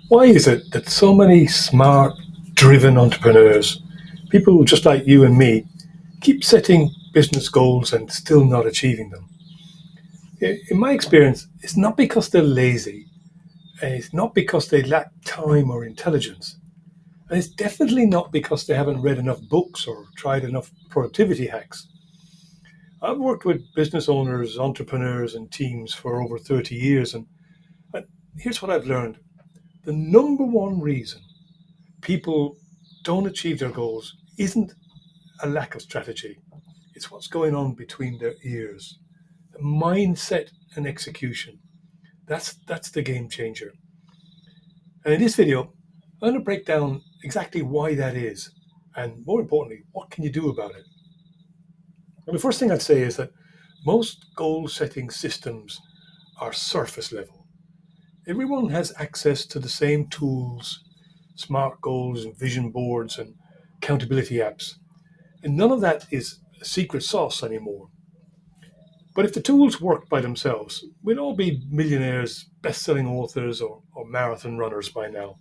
Why is it that so many smart, driven entrepreneurs, people just like you and me, keep setting business goals and still not achieving them? In my experience, it's not because they're lazy, and it's not because they lack time or intelligence, and it's definitely not because they haven't read enough books or tried enough productivity hacks. I've worked with business owners, entrepreneurs, and teams for over 30 years, and here's what I've learned. The number one reason people don't achieve their goals isn't a lack of strategy. It's what's going on between their ears. The mindset and execution. That's the game changer. And in this video, I'm going to break down exactly why that is, and more importantly, what can you do about it. And the first thing I'd say is that most goal-setting systems are surface level. Everyone has access to the same tools, smart goals and vision boards and accountability apps. And none of that is a secret sauce anymore. But if the tools worked by themselves, we'd all be millionaires, best selling authors, or marathon runners by now.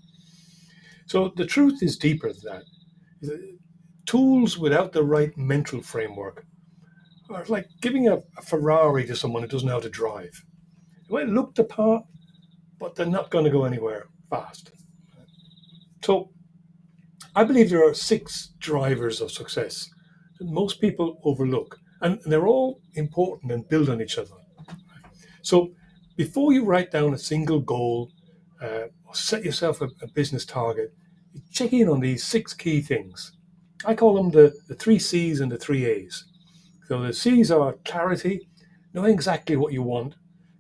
So the truth is deeper than that. Tools without the right mental framework are like giving a Ferrari to someone who doesn't know how to drive. They might look the part, but they're not going to go anywhere fast. So I believe there are six drivers of success that most people overlook, and they're all important and build on each other. So before you write down a single goal or set yourself a business target, you check in on these six key things. I call them the three C's and the three A's. So the C's are clarity, knowing exactly what you want,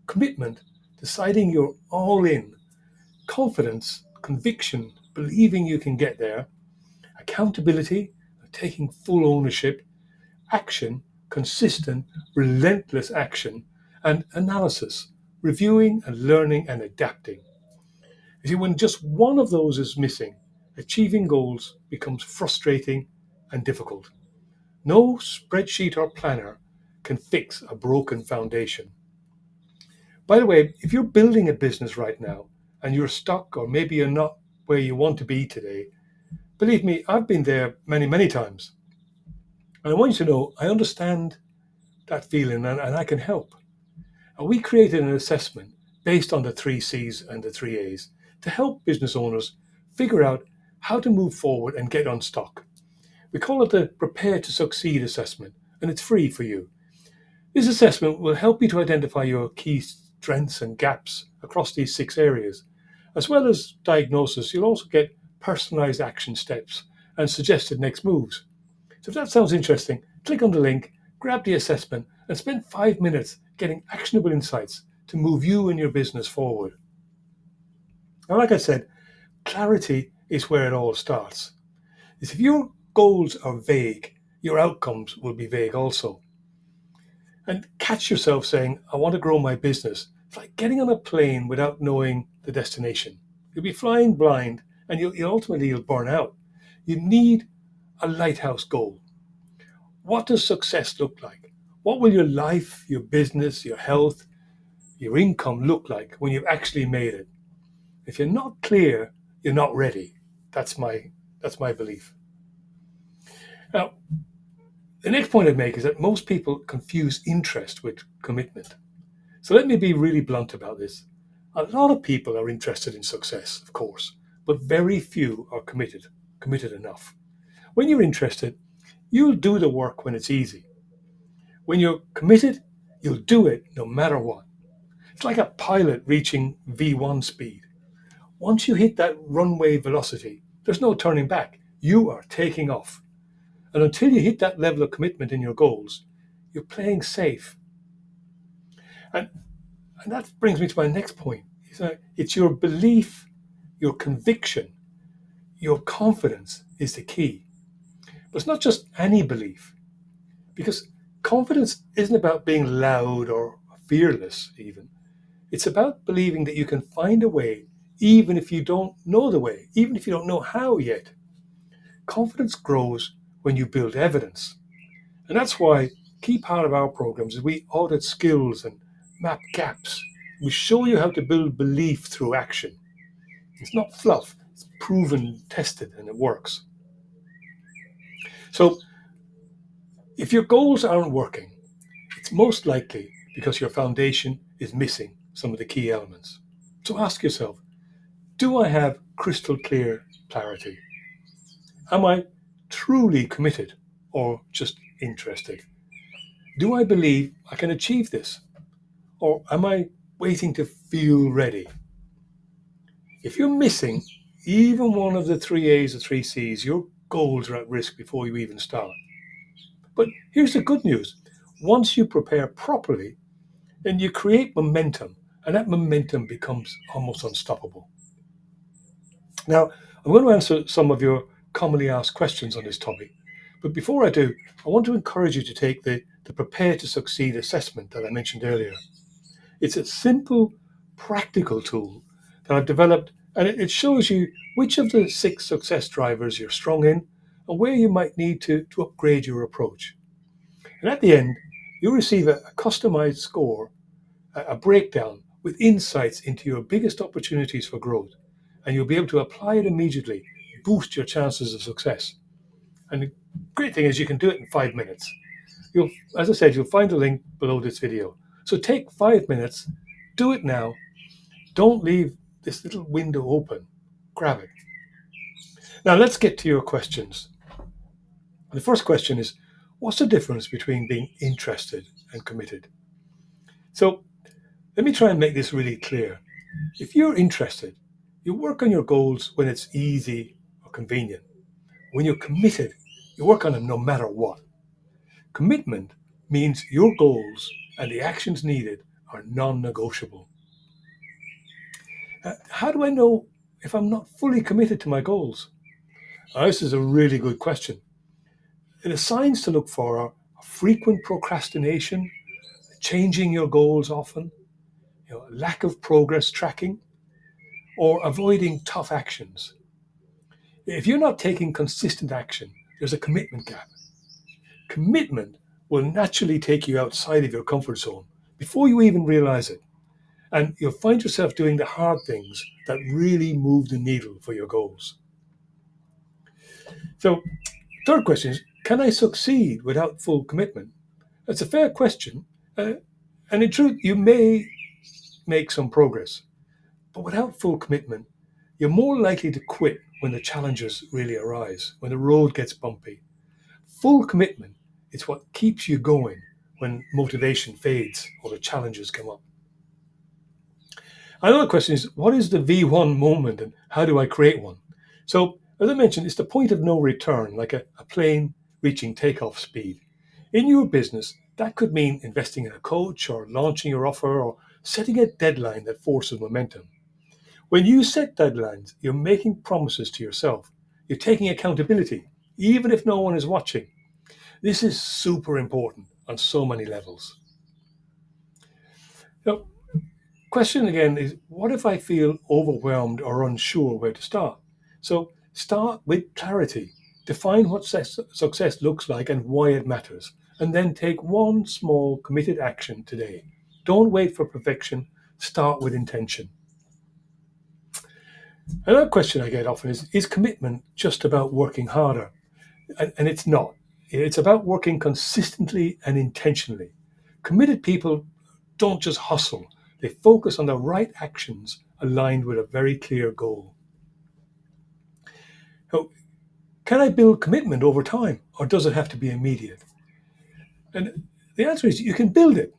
commitment, deciding you're all in, confidence, conviction, believing you can get there, accountability, taking full ownership, action, consistent, relentless action, and analysis, reviewing and learning and adapting. You see, when just one of those is missing, achieving goals becomes frustrating and difficult. No spreadsheet or planner can fix a broken foundation. By the way, if you're building a business right now and you're stuck, or maybe you're not where you want to be today, believe me, I've been there many, many times. And I want you to know I understand that feeling and I can help. And we created an assessment based on the three C's and the three A's to help business owners figure out how to move forward and get unstuck. We call it the Prepare to Succeed assessment, and it's free for you. This assessment will help you to identify your key strengths and gaps across these six areas. As well as diagnosis, you'll also get personalized action steps and suggested next moves. So if that sounds interesting, click on the link, grab the assessment, and spend 5 minutes getting actionable insights to move you and your business forward. Now, like I said, clarity is where it all starts. If your goals are vague, your outcomes will be vague also. And catch yourself saying, I want to grow my business. It's like getting on a plane without knowing the destination. You'll be flying blind and you'll ultimately you'll burn out. You need a lighthouse goal. What does success look like? What will your life, your business, your health, your income look like when you've actually made it? If you're not clear, you're not ready. That's my belief. Now, the next point I'd make is that most people confuse interest with commitment. So let me be really blunt about this. A lot of people are interested in success, of course, but very few are committed enough. When you're interested, you'll do the work when it's easy. When you're committed, you'll do it no matter what. It's like a pilot reaching V1 speed. Once you hit that runway velocity, there's no turning back. You are taking off. And until you hit that level of commitment in your goals, you're playing safe. And, and that brings me to my next point. It's your belief, your conviction, your confidence is the key. But it's not just any belief, because confidence isn't about being loud or fearless, even. It's about believing that you can find a way even if you don't know the way, even if you don't know how yet. Confidence grows when you build evidence. And that's why a key part of our programs is we audit skills and map gaps. We show you how to build belief through action. It's not fluff. It's proven, tested, and it works. So if your goals aren't working, it's most likely because your foundation is missing some of the key elements. So ask yourself, do I have crystal clear clarity? Am I truly committed or just interested? Do I believe I can achieve this? Or am I waiting to feel ready? If you're missing even one of the three A's or three C's, your goals are at risk before you even start. But here's the good news. Once you prepare properly, then you create momentum, and that momentum becomes almost unstoppable. Now, I'm going to answer some of your commonly asked questions on this topic. But before I do, I want to encourage you to take the Prepare to Succeed assessment that I mentioned earlier. It's a simple, practical tool that I've developed, and it shows you which of the 6 success drivers you're strong in and where you might need to upgrade your approach. And at the end, you'll receive a customized score, a breakdown with insights into your biggest opportunities for growth, and you'll be able to apply it immediately, boost your chances of success. And the great thing is you can do it in 5 minutes. As I said, you'll find a link below this video. So take 5 minutes, do it now. Don't leave this little window open. Grab it. Now let's get to your questions. The first question is, what's the difference between being interested and committed? So let me try and make this really clear. If you're interested, you work on your goals when it's easy or convenient. When you're committed, you work on them no matter what. Commitment means your goals and the actions needed are non-negotiable. How do I know if I'm not fully committed to my goals? This is a really good question. The signs to look for are frequent procrastination, changing your goals often, lack of progress tracking, or avoiding tough actions. If you're not taking consistent action, there's a commitment gap. Commitment will naturally take you outside of your comfort zone before you even realize it. And you'll find yourself doing the hard things that really move the needle for your goals. So, third question is, can I succeed without full commitment? That's a fair question. And in truth, you may make some progress. But without full commitment, you're more likely to quit when the challenges really arise, when the road gets bumpy. Full commitment is what keeps you going when motivation fades or the challenges come up. Another question is, what is the V1 moment and how do I create one? So, as I mentioned, it's the point of no return, like a plane reaching takeoff speed. In your business, that could mean investing in a coach or launching your offer or setting a deadline that forces momentum. When you set deadlines, you're making promises to yourself. You're taking accountability, even if no one is watching. This is super important on so many levels. Now, question again is, what if I feel overwhelmed or unsure where to start? So start with clarity. Define what success looks like and why it matters. And then take one small committed action today. Don't wait for perfection. Start with intention. Another question I get often is commitment just about working harder? And it's not. It's about working consistently and intentionally. Committed people don't just hustle, they focus on the right actions aligned with a very clear goal. Now, can I build commitment over time, or does it have to be immediate? And the answer is you can build it.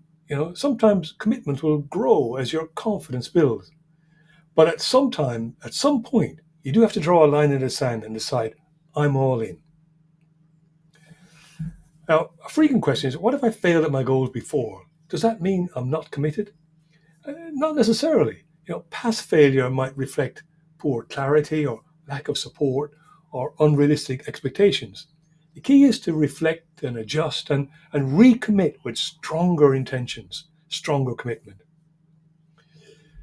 Sometimes commitment will grow as your confidence builds. But at some point, you do have to draw a line in the sand and decide, I'm all in. Now, a frequent question is, what if I failed at my goals before? Does that mean I'm not committed? Not necessarily. Past failure might reflect poor clarity or lack of support or unrealistic expectations. The key is to reflect and adjust and recommit with stronger intentions, stronger commitment.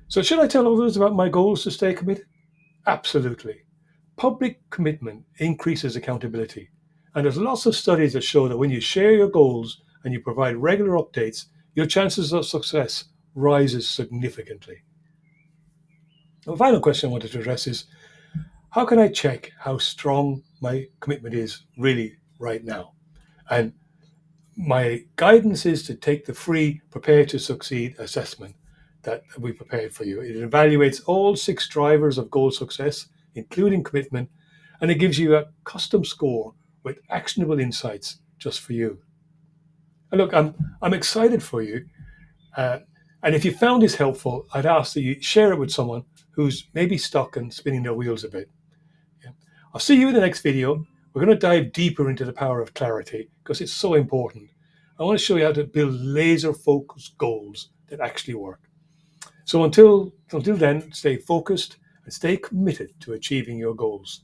So, should I tell others about my goals to stay committed? Absolutely. Public commitment increases accountability. And there's lots of studies that show that when you share your goals and you provide regular updates, your chances of success rises significantly. The final question I wanted to address is, how can I check how strong my commitment is really right now? And my guidance is to take the free Prepare to Succeed assessment that we prepared for you. It evaluates all 6 drivers of goal success, including commitment, and it gives you a custom score with actionable insights just for you. And look, I'm excited for you. Uh, and if you found this helpful, I'd ask that you share it with someone who's maybe stuck and spinning their wheels a bit. Yeah. I'll see you in the next video. We're going to dive deeper into the power of clarity because it's so important. I want to show you how to build laser focused goals that actually work. So until then, stay focused and stay committed to achieving your goals.